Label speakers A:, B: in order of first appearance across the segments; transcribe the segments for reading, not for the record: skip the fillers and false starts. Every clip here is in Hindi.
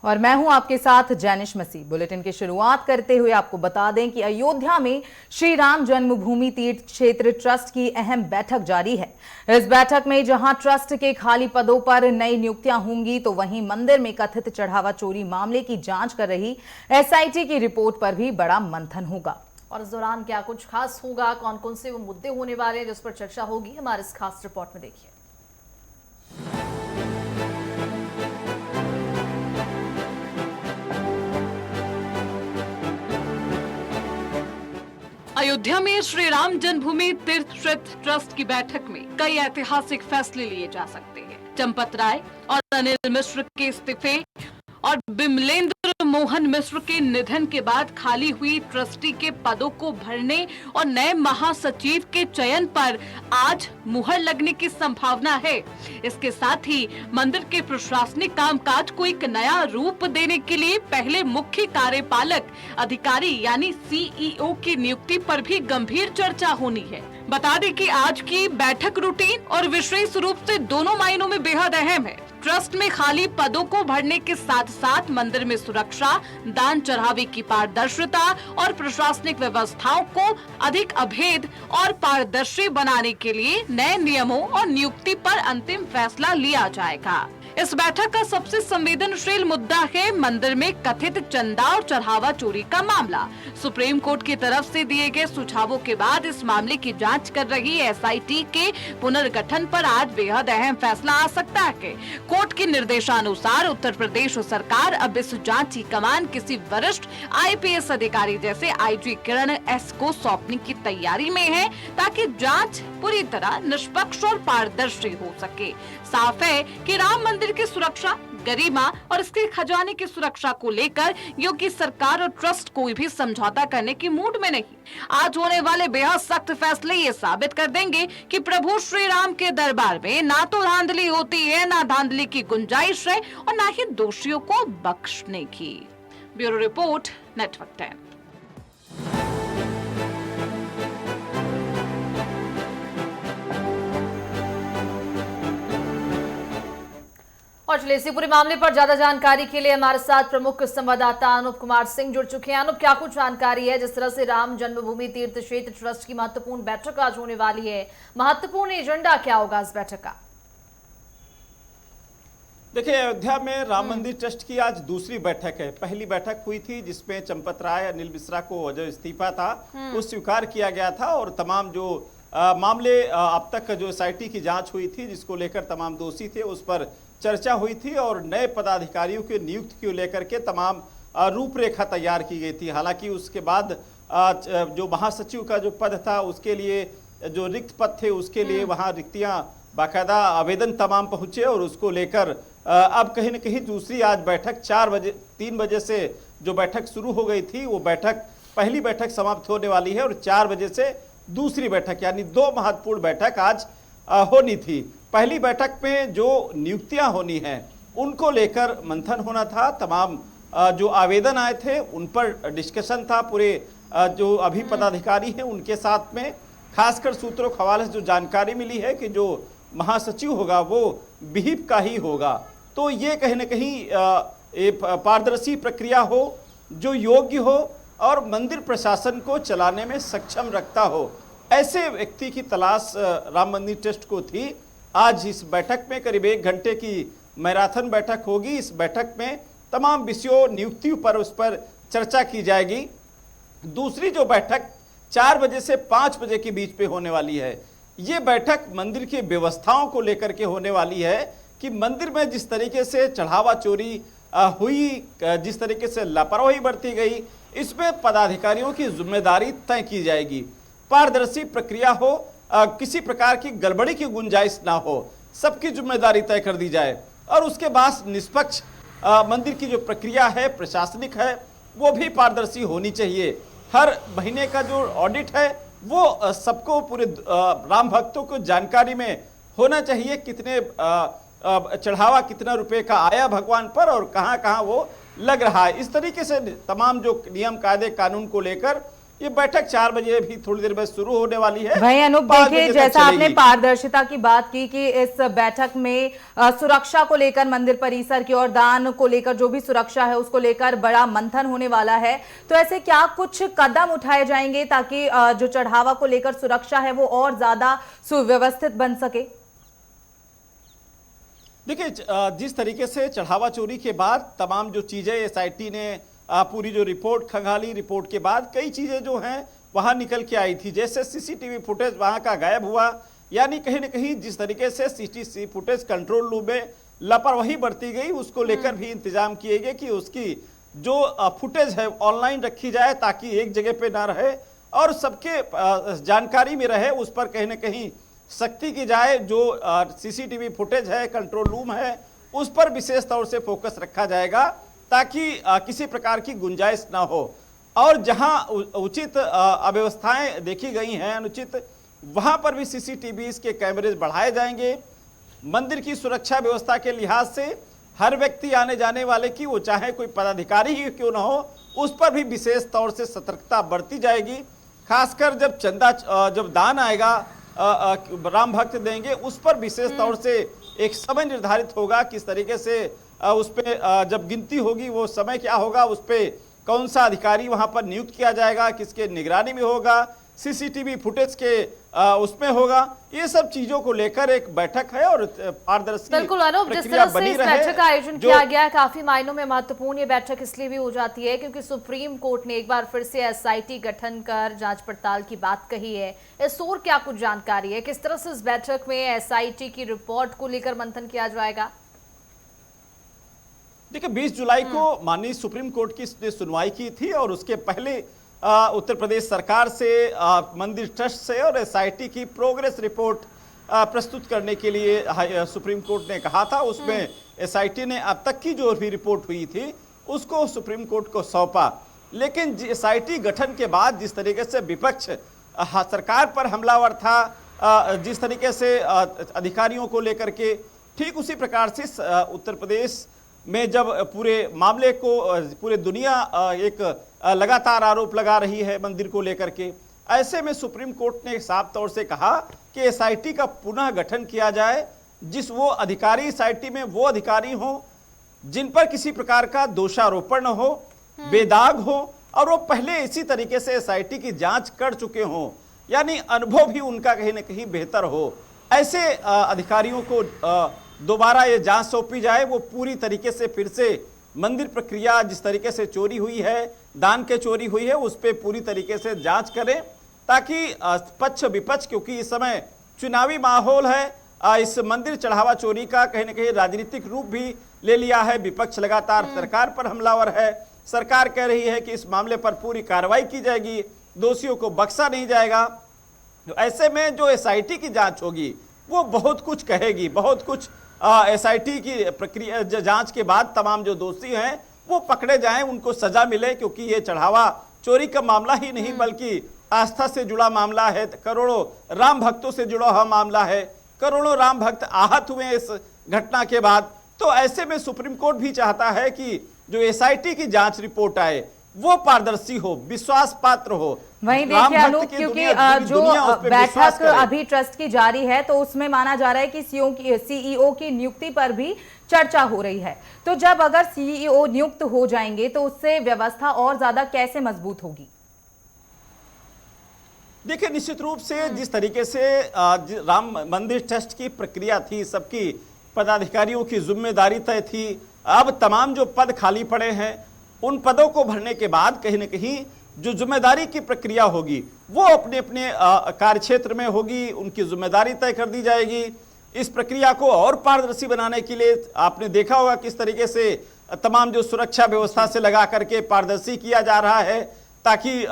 A: और मैं हूं आपके साथ जैनिश मसीह। बुलेटिन की शुरुआत करते हुए आपको बता दें कि अयोध्या में श्री राम जन्मभूमि तीर्थ क्षेत्र ट्रस्ट की अहम बैठक जारी है। इस बैठक में जहां ट्रस्ट के खाली पदों पर नई नियुक्तियां होंगी, तो वहीं मंदिर में कथित चढ़ावा चोरी मामले की जांच कर रही एसआईटी की रिपोर्ट पर भी बड़ा मंथन होगा।
B: और इस दौरान क्या कुछ खास होगा, कौन कौन से वो मुद्दे होने वाले हैं जिस पर चर्चा होगी, हमारे इस खास रिपोर्ट में देखिए।
C: अयोध्या में श्री राम जन्मभूमि तीर्थ क्षेत्र ट्रस्ट की बैठक में कई ऐतिहासिक फैसले लिए जा सकते हैं। चंपत राय और अनिल मिश्र के इस्तीफे और बिमलेंद्र मोहन मिश्र के निधन के बाद खाली हुई ट्रस्टी के पदों को भरने और नए महासचिव के चयन पर आज मुहर लगने की संभावना है। इसके साथ ही मंदिर के प्रशासनिक कामकाज को एक नया रूप देने के लिए पहले मुख्य कार्यपालक अधिकारी यानी सीईओ की नियुक्ति पर भी गंभीर चर्चा होनी है। बता दें कि आज की बैठक रूटीन और विशेष रूप से दोनों मायनों में बेहद अहम है। ट्रस्ट में खाली पदों को भरने के साथ साथ मंदिर में सुरक्षा, दान चढ़ावे की पारदर्शिता और प्रशासनिक व्यवस्थाओं को अधिक अभेद और पारदर्शी बनाने के लिए नए नियमों और नियुक्ति पर अंतिम फैसला लिया जाएगा। इस बैठक का सबसे संवेदनशील मुद्दा है मंदिर में कथित चंदा और चढ़ावा चोरी का मामला। सुप्रीम कोर्ट की तरफ से दिए गए सुझावों के बाद इस मामले की जांच कर रही एसआईटी के पुनर्गठन पर आज बेहद अहम फैसला आ सकता है। कोर्ट के निर्देशानुसार उत्तर प्रदेश सरकार अब इस जांच की कमान किसी वरिष्ठ आईपीएस अधिकारी जैसे आईजी किरण एस को सौंपने की तैयारी में है, ताकि जांच पूरी तरह निष्पक्ष और पारदर्शी हो सके। साफ है कि राम मंदिर की सुरक्षा, गरिमा और इसके खजाने की सुरक्षा को लेकर योगी सरकार और ट्रस्ट कोई भी समझौता करने की मूड में नहीं। आज होने वाले बेहद सख्त फैसले ये साबित कर देंगे कि प्रभु श्री राम के दरबार में ना तो धांधली होती है, ना धांधली की गुंजाइश है और ना ही दोषियों को बख्शने की। Bureau report, network 10।
B: और चलिए इसी पूरे मामले पर ज्यादा जानकारी के लिए हमारे साथ प्रमुख संवाददाता अनूप कुमार सिंह जुड़ चुके हैं। अनूप, क्या कुछ जानकारी है? जिस तरह से राम जन्मभूमि तीर्थ क्षेत्र ट्रस्ट की महत्वपूर्ण बैठक आज होने वाली है, महत्वपूर्ण एजेंडा क्या होगा इस बैठक का?
D: देखिए, अयोध्या में राम मंदिर ट्रस्ट की आज दूसरी बैठक है। पहली बैठक हुई थी जिसमें चंपत राय, अनिल मिश्रा को जो इस्तीफा था वो स्वीकार किया गया था और तमाम जो मामले अब तक जो एसआईटी की जांच हुई थी जिसको लेकर तमाम दोषी थे उस पर चर्चा हुई थी और नए पदाधिकारियों की नियुक्ति को लेकर के तमाम रूपरेखा तैयार की गई थी। हालांकि उसके बाद जो महासचिव का जो पद था उसके लिए जो रिक्त पद थे उसके लिए वहां रिक्तियां बाकायदा आवेदन तमाम पहुंचे और उसको लेकर अब कहीं न कहीं दूसरी आज बैठक 3 बजे से जो बैठक शुरू हो गई थी वो बैठक पहली बैठक समाप्त होने वाली है और 4 बजे से दूसरी बैठक यानी 2 महत्वपूर्ण बैठक आज होनी थी। पहली बैठक में जो नियुक्तियां होनी हैं उनको लेकर मंथन होना था। तमाम जो आवेदन आए थे उन पर डिस्कशन था। पूरे जो अभी पदाधिकारी हैं उनके साथ में खासकर सूत्रों के हवाले से जो जानकारी मिली है कि जो महासचिव होगा वो विहिप का ही होगा। तो ये कहीं न कहीं पारदर्शी प्रक्रिया हो, जो योग्य हो और मंदिर प्रशासन को चलाने में सक्षम रखता हो, ऐसे व्यक्ति की तलाश राम मंदिर ट्रस्ट को थी। आज इस बैठक में करीब 1 घंटे की मैराथन बैठक होगी। इस बैठक में तमाम विषयों, नियुक्तियों पर उस पर चर्चा की जाएगी। दूसरी जो बैठक 4 बजे से 5 बजे के बीच पे होने वाली है, ये बैठक मंदिर की व्यवस्थाओं को लेकर के होने वाली है कि मंदिर में जिस तरीके से चढ़ावा चोरी हुई, जिस तरीके से लापरवाही बरती गई, इसमें पदाधिकारियों की जिम्मेदारी तय की जाएगी। पारदर्शी प्रक्रिया हो, किसी प्रकार की गड़बड़ी की गुंजाइश ना हो, सबकी जिम्मेदारी तय कर दी जाए और उसके बाद निष्पक्ष मंदिर की जो प्रक्रिया है, प्रशासनिक है, वो भी पारदर्शी होनी चाहिए। हर महीने का जो ऑडिट है वो सबको, पूरे राम भक्तों को जानकारी में होना चाहिए कितने चढ़ावा, कितना रुपए का आया भगवान पर और कहाँ कहाँ वो लग रहा है। इस तरीके से तमाम जो नियम कायदे कानून को लेकर ये बैठक 4 बजे भी थोड़ी देर में शुरू होने वाली है।
A: वहीं अनूप
D: 5
A: देखिए,
D: बजे तक
A: जैसा आपने
D: चलेगी।
A: पारदर्शिता की बात की कि इस बैठक में सुरक्षा को लेकर, मंदिर परिसर की और दान को लेकर जो भी सुरक्षा है उसको लेकर बड़ा मंथन होने वाला है, तो ऐसे क्या कुछ कदम उठाए जाएंगे ताकि जो चढ़ावा को लेकर सुरक्षा है वो और ज्यादा सुव्यवस्थित बन सके?
D: देखिए, जिस तरीके से चढ़ावा चोरी के बाद तमाम जो चीजें एसआईटी ने पूरी जो रिपोर्ट खंगाली, रिपोर्ट के बाद कई चीजें जो हैं वहां निकल के आई थी। जैसे सीसीटीवी फुटेज वहां का गायब हुआ, यानी कहीं ना कहीं जिस तरीके से सीसीटीवी फुटेज कंट्रोल रूम में लापरवाही बरती गई, उसको लेकर भी इंतजाम किए गए कि उसकी जो फुटेज है ऑनलाइन रखी जाए ताकि एक जगह पे ना रहे और सबके जानकारी में रहे, उस पर कहीं ना कहीं सख्ती की जाए। जो सीसीटीवी फुटेज है, कंट्रोल रूम है, उस पर विशेष तौर से फोकस रखा जाएगा ताकि किसी प्रकार की गुंजाइश ना हो। और जहां उचित अव्यवस्थाएं देखी गई हैं अनुचित, वहां पर भी सीसीटीवी के कैमरे बढ़ाए जाएंगे। मंदिर की सुरक्षा व्यवस्था के लिहाज से हर व्यक्ति आने जाने वाले की, वो चाहे कोई पदाधिकारी ही क्यों ना हो, उस पर भी विशेष तौर से सतर्कता बरती जाएगी। खासकर जब जब दान आएगा, राम भक्त देंगे, उस पर विशेष तौर से एक समय निर्धारित होगा किस तरीके से उस पर जब गिनती होगी वो समय क्या होगा, उस पर कौन सा अधिकारी वहां पर नियुक्त किया जाएगा, किसके निगरानी में होगा, सीसीटीवी फुटेज के उसमें होगा। ये सब चीजों को लेकर एक बैठक है और पारदर्शी
B: बिल्कुल अनूप, जिस
D: प्रक्रिया
B: तरह से
D: बनी
B: इस
D: रहे।
B: बैठक का आयोजन किया गया है काफी मायनों में महत्वपूर्ण ये बैठक इसलिए भी हो जाती है क्योंकि सुप्रीम कोर्ट ने एक बार फिर से एसआईटी गठन कर जांच पड़ताल की बात कही है। इस और क्या कुछ जानकारी है, किस तरह से इस बैठक में एसआईटी की रिपोर्ट को लेकर मंथन किया जाएगा?
D: देखिए, 20 जुलाई को माननीय सुप्रीम कोर्ट की सुनवाई की थी और उसके पहले उत्तर प्रदेश सरकार से, मंदिर ट्रस्ट से और एसआईटी की प्रोग्रेस रिपोर्ट प्रस्तुत करने के लिए सुप्रीम कोर्ट ने कहा था। उसमें एसआईटी ने अब तक की जो भी रिपोर्ट हुई थी उसको सुप्रीम कोर्ट को सौंपा। लेकिन एसआईटी गठन के बाद जिस तरीके से विपक्ष सरकार पर हमलावर था, जिस तरीके से अधिकारियों को लेकर के, ठीक उसी प्रकार से उत्तर प्रदेश में जब पूरे मामले को पूरे दुनिया एक लगातार आरोप लगा रही है मंदिर को लेकर के, ऐसे में सुप्रीम कोर्ट ने साफ तौर से कहा कि एसआईटी का पुनः गठन किया जाए, जिस वो अधिकारी एसआईटी में वो अधिकारी हो जिन पर किसी प्रकार का दोषारोपण न हो, बेदाग हो और वो पहले इसी तरीके से एसआईटी की जांच कर चुके हों, यानी अनुभव भी उनका कहीं ना कहीं बेहतर हो। ऐसे अधिकारियों को दोबारा ये जांच सौंपी जाए, वो पूरी तरीके से फिर से मंदिर प्रक्रिया जिस तरीके से चोरी हुई है, दान के चोरी हुई है, उस पर पूरी तरीके से जांच करें ताकि पक्ष विपक्ष, क्योंकि इस समय चुनावी माहौल है, इस मंदिर चढ़ावा चोरी का कहीं ना कहीं राजनीतिक रूप भी ले लिया है। विपक्ष लगातार सरकार पर हमलावर है, सरकार कह रही है कि इस मामले पर पूरी कार्रवाई की जाएगी, दोषियों को बख्शा नहीं जाएगा। तो ऐसे में जो एसआईटी की जांच होगी वो बहुत कुछ कहेगी, बहुत कुछ एसआईटी की प्रक्रिया जांच के बाद तमाम जो दोषी हैं वो पकड़े जाएं, उनको सजा मिले, क्योंकि ये चढ़ावा चोरी का मामला ही नहीं बल्कि आस्था से जुड़ा मामला है, करोड़ों राम भक्तों से जुड़ा हुआ मामला है, करोड़ों राम भक्त आहत हुए इस घटना के बाद। तो ऐसे में सुप्रीम कोर्ट भी चाहता है कि जो एसआईटी की जांच रिपोर्ट आए वो पारदर्शी हो, विश्वास पात्र हो।
A: वहीं देखिए अनूप, क्योंकि जो बैठक अभी ट्रस्ट की जारी है तो उसमें माना जा रहा है कि सीईओ की नियुक्ति पर भी चर्चा हो रही है, तो जब अगर सीईओ नियुक्त हो जाएंगे तो उससे व्यवस्था और ज्यादा कैसे मजबूत होगी?
D: देखिए, निश्चित रूप से जिस तरीके से राम मंदिर ट्रस्ट की प्रक्रिया थी, सबकी पदाधिकारियों की जिम्मेदारी तय थी, अब तमाम जो पद खाली पड़े हैं उन पदों को भरने के बाद कहीं ना कहीं जो जिम्मेदारी की प्रक्रिया होगी वो अपने अपने कार्यक्षेत्र में होगी, उनकी जिम्मेदारी तय कर दी जाएगी। इस प्रक्रिया को और पारदर्शी बनाने के लिए आपने देखा होगा किस तरीके से तमाम जो सुरक्षा व्यवस्था से लगा करके पारदर्शी किया जा रहा है, ताकि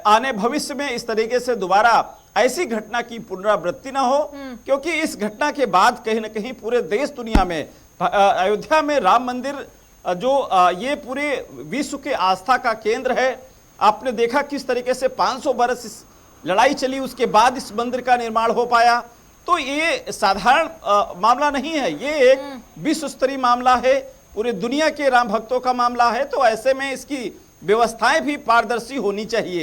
D: आने भविष्य में इस तरीके से दोबारा ऐसी घटना की पुनरावृत्ति ना हो, क्योंकि इस घटना के बाद कहीं ना कहीं पूरे देश दुनिया में अयोध्या में राम मंदिर जो ये पूरे विश्व के आस्था का केंद्र है। आपने देखा किस तरीके से 500 बरस इस लड़ाई चली, उसके बाद इस मंदिर का निर्माण हो पाया। तो ये साधारण मामला नहीं है, ये एक विश्व स्तरीय मामला है, पूरे दुनिया के राम भक्तों का मामला है। तो ऐसे में इसकी व्यवस्थाएं भी पारदर्शी होनी चाहिए।